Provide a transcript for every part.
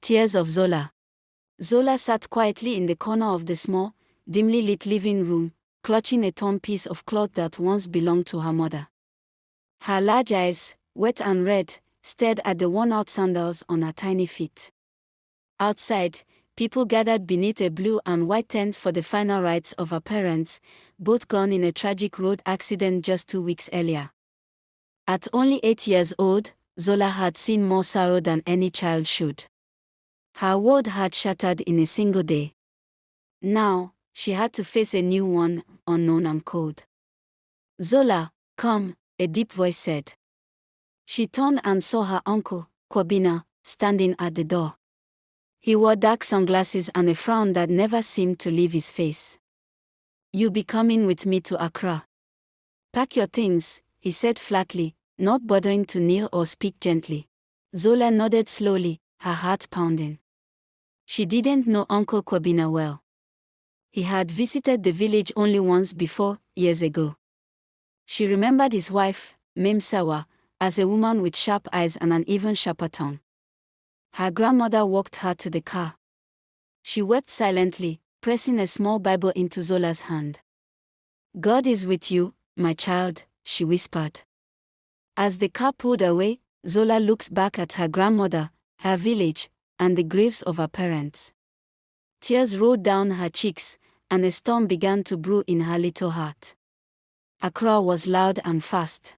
Tears of Zola. Zola sat quietly in the corner of the small, dimly lit living room, clutching a torn piece of cloth that once belonged to her mother. Her large eyes, wet and red, stared at the worn-out sandals on her tiny feet. Outside, people gathered beneath a blue and white tent for the final rites of her parents, both gone in a tragic road accident just 2 weeks earlier. At only 8 years old, Zola had seen more sorrow than any child should. Her world had shattered in a single day. Now, she had to face a new one, unknown and cold. "Zola, come," a deep voice said. She turned and saw her uncle, Kwabena, standing at the door. He wore dark sunglasses and a frown that never seemed to leave his face. "You be coming with me to Accra." "Pack your things," he said flatly, not bothering to kneel or speak gently. Zola nodded slowly, her heart pounding. She didn't know Uncle Kwabena well. He had visited the village only once before, years ago. She remembered his wife, Memsawa, as a woman with sharp eyes and an even sharper tongue. Her grandmother walked her to the car. She wept silently, pressing a small Bible into Zola's hand. "God is with you, my child," she whispered. As the car pulled away, Zola looked back at her grandmother, her village, and the graves of her parents. Tears rolled down her cheeks, and a storm began to brew in her little heart. Accra was loud and fast.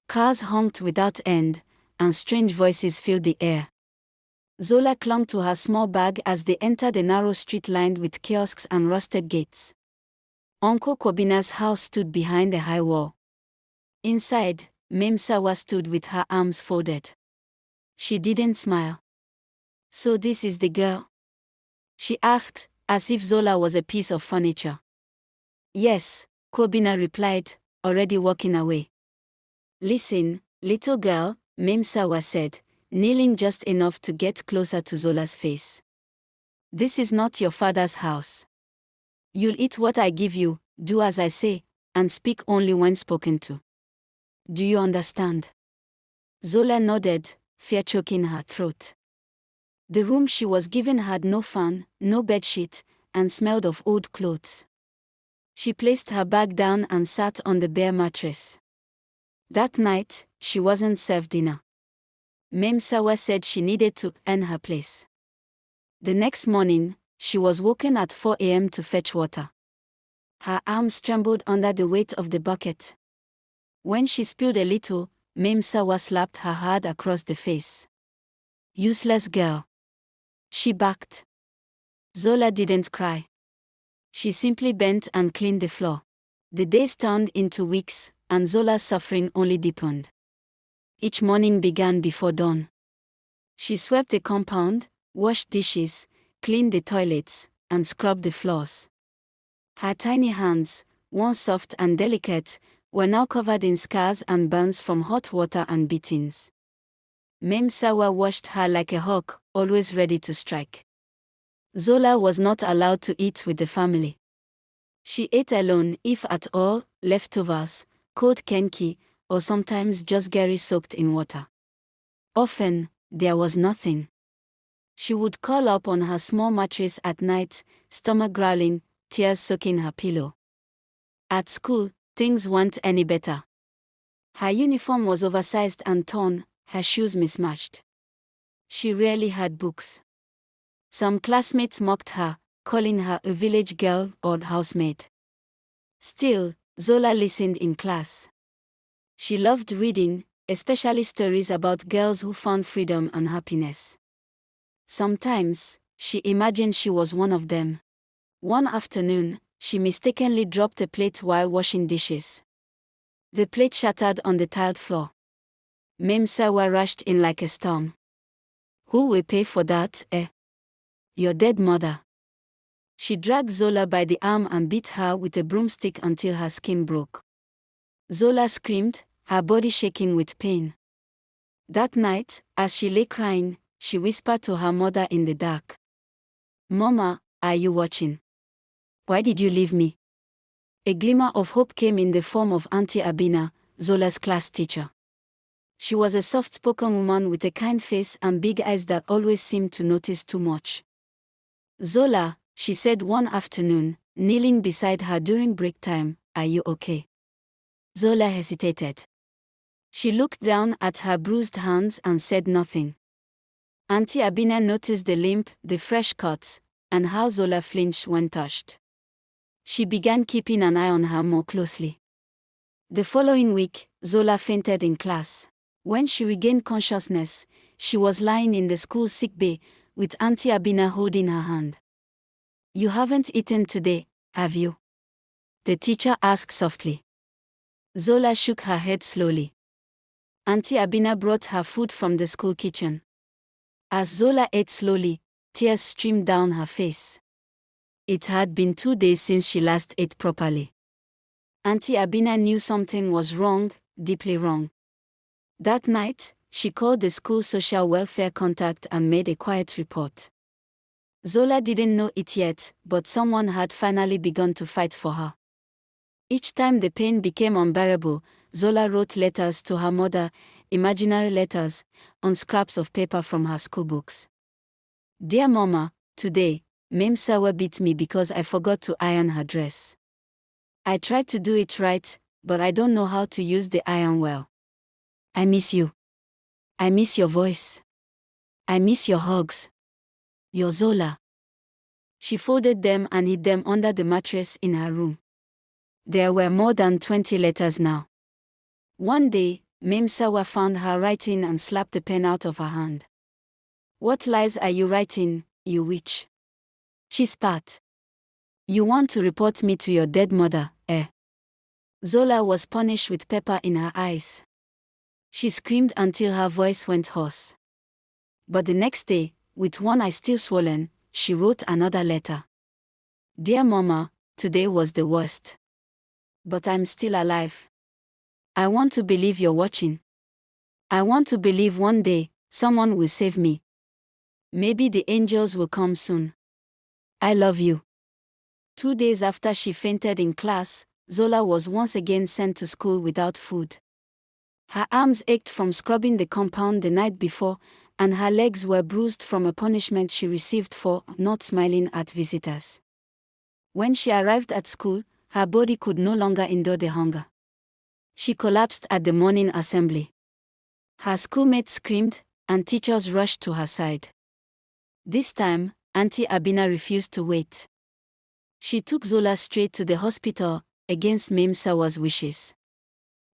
Cars honked without end, and strange voices filled the air. Zola clung to her small bag as they entered a narrow street lined with kiosks and rusted gates. Uncle Kwabena's house stood behind a high wall. Inside, Memsawa stood with her arms folded. She didn't smile. "So this is the girl?" she asked, as if Zola was a piece of furniture. "Yes," Kwabena replied, already walking away. "Listen, little girl," Memsawa said, kneeling just enough to get closer to Zola's face. "This is not your father's house. You'll eat what I give you, do as I say, and speak only when spoken to. Do you understand?" Zola nodded, fear choking her throat. The room she was given had no fan, no bedsheet, and smelled of old clothes. She placed her bag down and sat on the bare mattress. That night, she wasn't served dinner. Memsawa said she needed to earn her place. The next morning, she was woken at 4 a.m. to fetch water. Her arms trembled under the weight of the bucket. When she spilled a little, Memsawa slapped her hard across the face. "Useless girl," she barked. Zola didn't cry. She simply bent and cleaned the floor. The days turned into weeks, and Zola's suffering only deepened. Each morning began before dawn. She swept the compound, washed dishes, cleaned the toilets, and scrubbed the floors. Her tiny hands, once soft and delicate, were now covered in scars and burns from hot water and beatings. Memsawa watched her like a hawk, always ready to strike. Zola was not allowed to eat with the family. She ate alone, if at all, leftovers, cold kenki, or sometimes just gari soaked in water. Often, there was nothing. She would curl up on her small mattress at night, stomach growling, tears soaking her pillow. At school, things weren't any better. Her uniform was oversized and torn, her shoes mismatched. She rarely had books. Some classmates mocked her, calling her a village girl or housemaid. Still, Zola listened in class. She loved reading, especially stories about girls who found freedom and happiness. Sometimes, she imagined she was one of them. One afternoon, she mistakenly dropped a plate while washing dishes. The plate shattered on the tiled floor. Memsawa rushed in like a storm. "Who will pay for that, eh? Your dead mother." She dragged Zola by the arm and beat her with a broomstick until her skin broke. Zola screamed, her body shaking with pain. That night, as she lay crying, she whispered to her mother in the dark. "Mama, are you watching? Why did you leave me?" A glimmer of hope came in the form of Auntie Abina, Zola's class teacher. She was a soft-spoken woman with a kind face and big eyes that always seemed to notice too much. "Zola," she said one afternoon, kneeling beside her during break time, "are you okay?" Zola hesitated. She looked down at her bruised hands and said nothing. Auntie Abina noticed the limp, the fresh cuts, and how Zola flinched when touched. She began keeping an eye on her more closely. The following week, Zola fainted in class. When she regained consciousness, she was lying in the school sick bay, with Auntie Abina holding her hand. "You haven't eaten today, have you?" the teacher asked softly. Zola shook her head slowly. Auntie Abina brought her food from the school kitchen. As Zola ate slowly, tears streamed down her face. It had been 2 days since she last ate properly. Auntie Abina knew something was wrong, deeply wrong. That night, she called the school social welfare contact and made a quiet report. Zola didn't know it yet, but someone had finally begun to fight for her. Each time the pain became unbearable, Zola wrote letters to her mother, imaginary letters, on scraps of paper from her schoolbooks. "Dear Mama, today, Mem Sawa beat me because I forgot to iron her dress. I tried to do it right, but I don't know how to use the iron well. I miss you. I miss your voice. I miss your hugs. Your Zola." She folded them and hid them under the mattress in her room. There were more than 20 letters now. One day, Mem Sawa found her writing and slapped the pen out of her hand. "What lies are you writing, you witch?" she spat. "You want to report me to your dead mother, eh?" Zola was punished with pepper in her eyes. She screamed until her voice went hoarse. But the next day, with one eye still swollen, she wrote another letter. "Dear Mama, today was the worst. But I'm still alive. I want to believe you're watching. I want to believe one day, someone will save me. Maybe the angels will come soon. I love you." 2 days after she fainted in class, Zola was once again sent to school without food. Her arms ached from scrubbing the compound the night before, and her legs were bruised from a punishment she received for not smiling at visitors. When she arrived at school, her body could no longer endure the hunger. She collapsed at the morning assembly. Her schoolmates screamed, and teachers rushed to her side. This time, Auntie Abina refused to wait. She took Zola straight to the hospital, against Mem Sawa's wishes.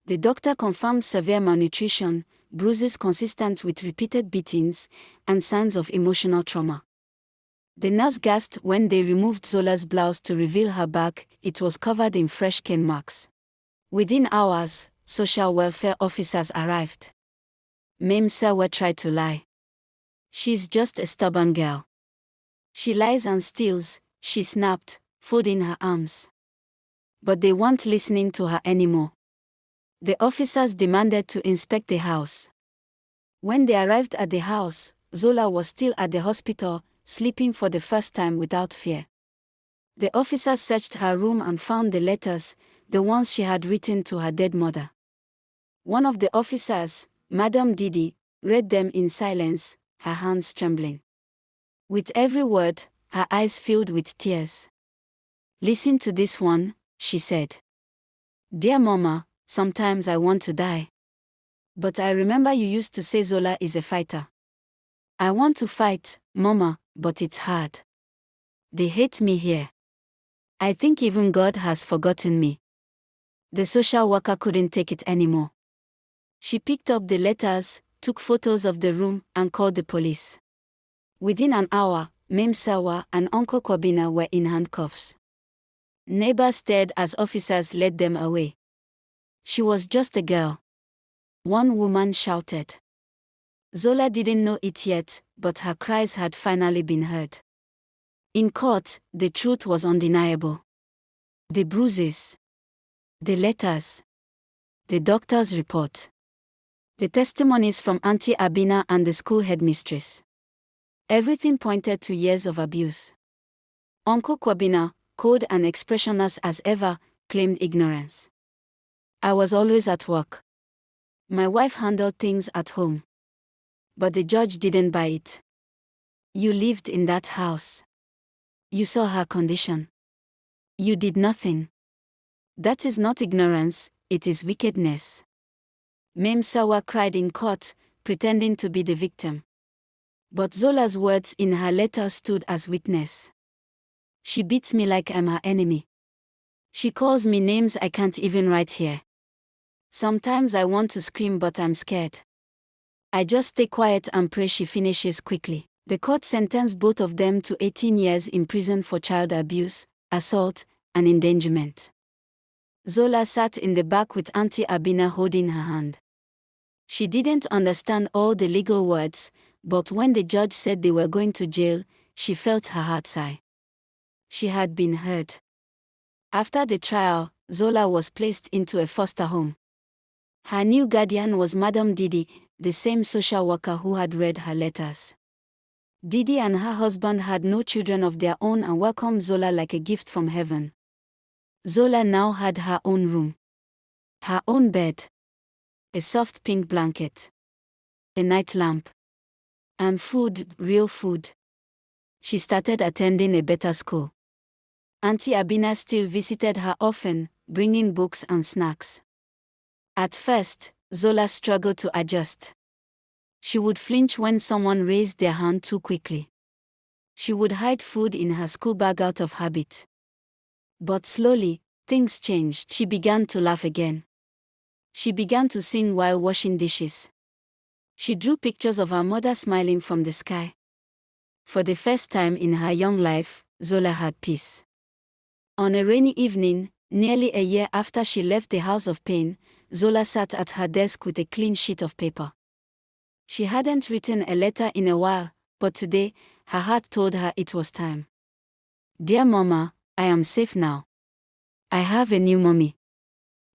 The doctor confirmed severe malnutrition, bruises consistent with repeated beatings, and signs of emotional trauma. The nurse gasped when they removed Zola's blouse to reveal her back. It was covered in fresh cane marks. Within hours, social welfare officers arrived. Mem Sawa tried to lie. "She's just a stubborn girl. She lies and steals," she snapped, folding her arms. But they weren't listening to her anymore. The officers demanded to inspect the house. When they arrived at the house, Zola was still at the hospital, sleeping for the first time without fear. The officers searched her room and found the letters, the ones she had written to her dead mother. One of the officers, Madame Didi, read them in silence, her hands trembling. With every word, her eyes filled with tears. "Listen to this one," she said. "Dear Mama, sometimes I want to die. But I remember you used to say Zola is a fighter. I want to fight, Mama, but it's hard. They hate me here. I think even God has forgotten me." The social worker couldn't take it anymore. She picked up the letters, took photos of the room, and called the police. Within an hour, Mem Sawa and Uncle Kwabina were in handcuffs. Neighbors stared as officers led them away. "She was just a girl," one woman shouted. Zola didn't know it yet, but her cries had finally been heard. In court, the truth was undeniable. The bruises, the letters, the doctor's report, the testimonies from Auntie Abina and the school headmistress. Everything pointed to years of abuse. Uncle Kwabina, cold and expressionless as ever, claimed ignorance. "I was always at work. My wife handled things at home. But the judge didn't buy it. You lived in that house. You saw her condition. You did nothing. That is not ignorance, it is wickedness. Mame Sawa cried in court, pretending to be the victim. But Zola's words in her letter stood as witness. She beats me like I'm her enemy. She calls me names I can't even write here. Sometimes I want to scream but I'm scared. I just stay quiet and pray she finishes quickly. The court sentenced both of them to 18 years in prison for child abuse, assault, and endangerment. Zola sat in the back with Auntie Abina holding her hand. She didn't understand all the legal words, but when the judge said they were going to jail, she felt her heart sigh. She had been heard. After the trial, Zola was placed into a foster home. Her new guardian was Madame Didi, the same social worker who had read her letters. Didi and her husband had no children of their own and welcomed Zola like a gift from heaven. Zola now had her own room. Her own bed. A soft pink blanket. A night lamp. And food, real food. She started attending a better school. Auntie Abina still visited her often, bringing books and snacks. At first, Zola struggled to adjust. She would flinch when someone raised their hand too quickly. She would hide food in her school bag out of habit. But slowly, things changed. She began to laugh again. She began to sing while washing dishes. She drew pictures of her mother smiling from the sky. For the first time in her young life, Zola had peace. On a rainy evening, nearly a year after she left the house of pain, Zola sat at her desk with a clean sheet of paper. She hadn't written a letter in a while, but today, her heart told her it was time. Dear Mama, I am safe now. I have a new mommy.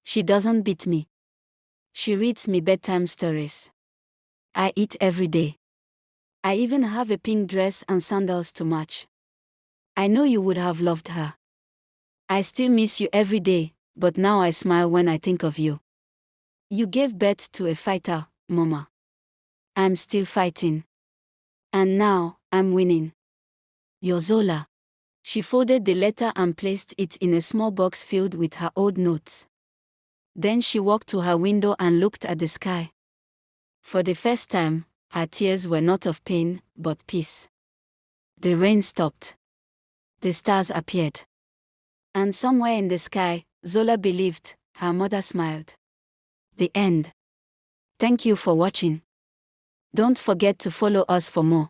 She doesn't beat me. She reads me bedtime stories. I eat every day. I even have a pink dress and sandals to match. I know you would have loved her. I still miss you every day, but now I smile when I think of you. You gave birth to a fighter, Mama. I'm still fighting. And now, I'm winning. Your Zola. She folded the letter and placed it in a small box filled with her old notes. Then she walked to her window and looked at the sky. For the first time, her tears were not of pain, but peace. The rain stopped. The stars appeared. And somewhere in the sky, Zola believed, her mother smiled. The end. Thank you for watching. Don't forget to follow us for more.